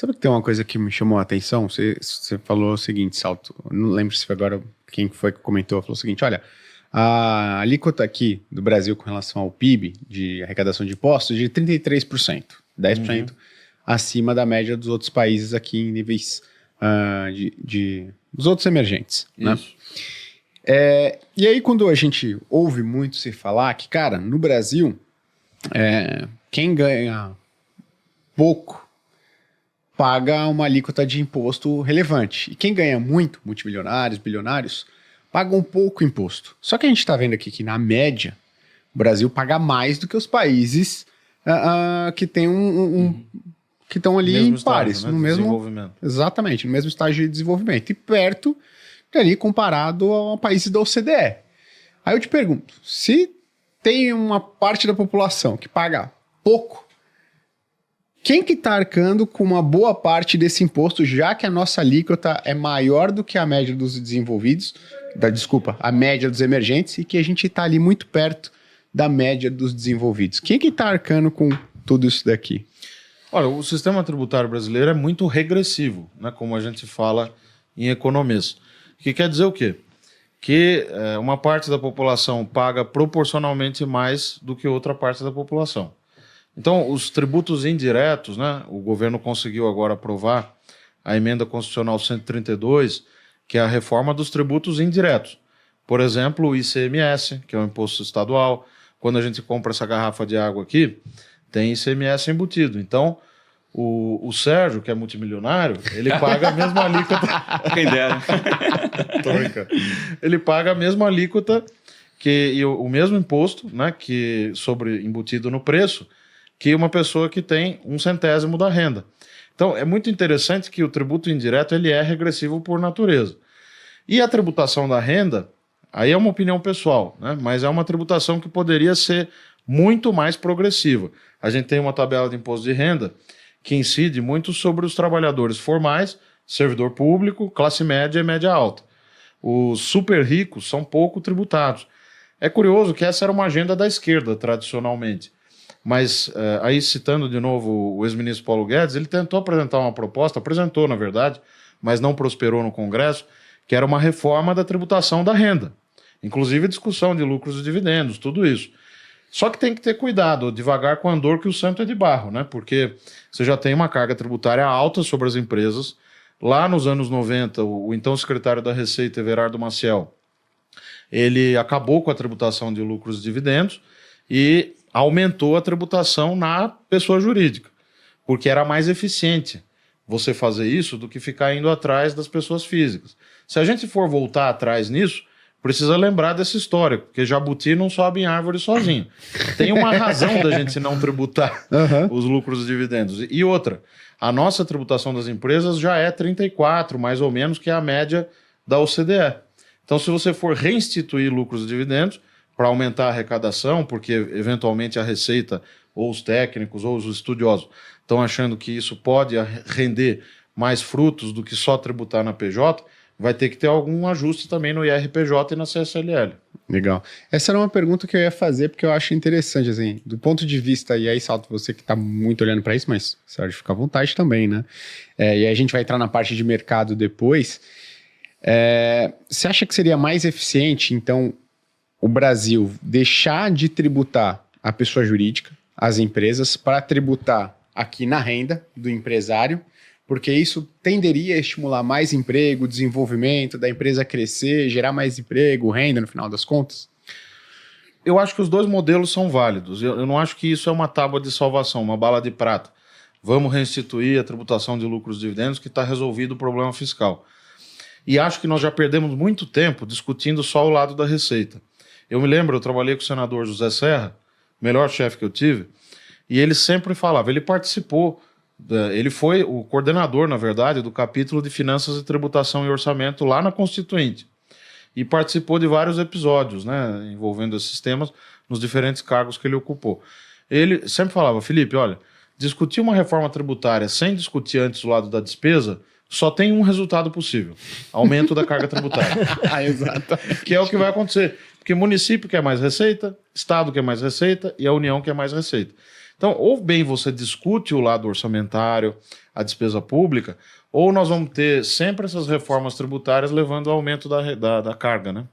Sabe que tem uma coisa que me chamou a atenção? Você falou o seguinte, Salto, eu não lembro se foi agora quem foi que comentou, falou o seguinte, olha, a alíquota aqui do Brasil com relação ao PIB, de arrecadação de impostos, é de 33%, 10% acima da média dos outros países aqui em níveis dos outros emergentes, né? E aí quando a gente ouve muito se falar que, cara, no Brasil, quem ganha pouco paga uma alíquota de imposto relevante. E quem ganha muito, multimilionários, bilionários, paga um pouco imposto. Só que a gente está vendo aqui que, na média, o Brasil paga mais do que os países que tem que estão ali mesmo em pares. Estágio, né, no mesmo desenvolvimento. Exatamente, no mesmo estágio de desenvolvimento. E perto ali comparado a países da OCDE. Aí eu te pergunto, se tem uma parte da população que paga pouco, quem que está arcando com uma boa parte desse imposto, já que a nossa alíquota é maior do que a média dos desenvolvidos, a média dos emergentes, e que a gente está ali muito perto da média dos desenvolvidos? Quem que está arcando com tudo isso daqui? Olha, o sistema tributário brasileiro é muito regressivo, né, como a gente fala em economês. O que quer dizer o quê? Que uma parte da população paga proporcionalmente mais do que outra parte da população. Então, os tributos indiretos, né, o governo conseguiu agora aprovar a emenda constitucional 132, que é a reforma dos tributos indiretos. Por exemplo, o ICMS, que é o imposto estadual. Quando a gente compra essa garrafa de água aqui, tem ICMS embutido. Então, o Sérgio, que é multimilionário, ele paga a mesma alíquota. Quem dera. Tô brincando. Ele paga a mesma alíquota e o mesmo imposto, né, embutido no preço, que uma pessoa que tem 1/100º da renda. Então, é muito interessante que o tributo indireto ele é regressivo por natureza. E a tributação da renda, aí é uma opinião pessoal, né? Mas é uma tributação que poderia ser muito mais progressiva. A gente tem uma tabela de imposto de renda que incide muito sobre os trabalhadores formais, servidor público, classe média e média alta. Os super ricos são pouco tributados. É curioso que essa era uma agenda da esquerda, tradicionalmente. Mas, aí citando de novo o ex-ministro Paulo Guedes, ele tentou apresentar uma proposta, apresentou na verdade, mas não prosperou no Congresso, que era uma reforma da tributação da renda. Inclusive discussão de lucros e dividendos, tudo isso. Só que tem que ter cuidado, devagar com o andor que o santo é de barro, né? Porque você já tem uma carga tributária alta sobre as empresas. Lá nos anos 90, o então secretário da Receita, Everardo Maciel, ele acabou com a tributação de lucros e dividendos e aumentou a tributação na pessoa jurídica, porque era mais eficiente você fazer isso do que ficar indo atrás das pessoas físicas. Se a gente for voltar atrás nisso, precisa lembrar dessa história, porque jabuti não sobe em árvore sozinho. Tem uma razão da gente não tributar os lucros e dividendos. E outra, a nossa tributação das empresas já é 34, mais ou menos, que é a média da OCDE. Então, se você for reinstituir lucros e dividendos, para aumentar a arrecadação, porque eventualmente a Receita, ou os técnicos, ou os estudiosos, estão achando que isso pode render mais frutos do que só tributar na PJ, vai ter que ter algum ajuste também no IRPJ e na CSLL. Legal. Essa era uma pergunta que eu ia fazer, porque eu acho interessante, assim, do ponto de vista, e aí, Salto, você que está muito olhando para isso, mas, Sérgio, fica à vontade também, né? E aí a gente vai entrar na parte de mercado depois. Você acha que seria mais eficiente, então, o Brasil deixar de tributar a pessoa jurídica, as empresas, para tributar aqui na renda do empresário, porque isso tenderia a estimular mais emprego, desenvolvimento da empresa crescer, gerar mais emprego, renda no final das contas? Eu acho que os dois modelos são válidos. Eu não acho que isso é uma tábua de salvação, uma bala de prata. Vamos restituir a tributação de lucros e dividendos que está resolvido o problema fiscal. E acho que nós já perdemos muito tempo discutindo só o lado da Receita. Eu me lembro, eu trabalhei com o senador José Serra, melhor chefe que eu tive, e ele sempre falava, ele participou, ele foi o coordenador, na verdade, do capítulo de Finanças e Tributação e Orçamento lá na Constituinte, e participou de vários episódios, né, envolvendo esses temas nos diferentes cargos que ele ocupou. Ele sempre falava, Felipe, olha, discutir uma reforma tributária sem discutir antes o lado da despesa, só tem um resultado possível, aumento da carga tributária. Exato. Que é o que vai acontecer. Porque município quer mais receita, estado quer mais receita e a União quer mais receita. Então, ou bem você discute o lado orçamentário, a despesa pública, ou nós vamos ter sempre essas reformas tributárias levando ao aumento da carga, né?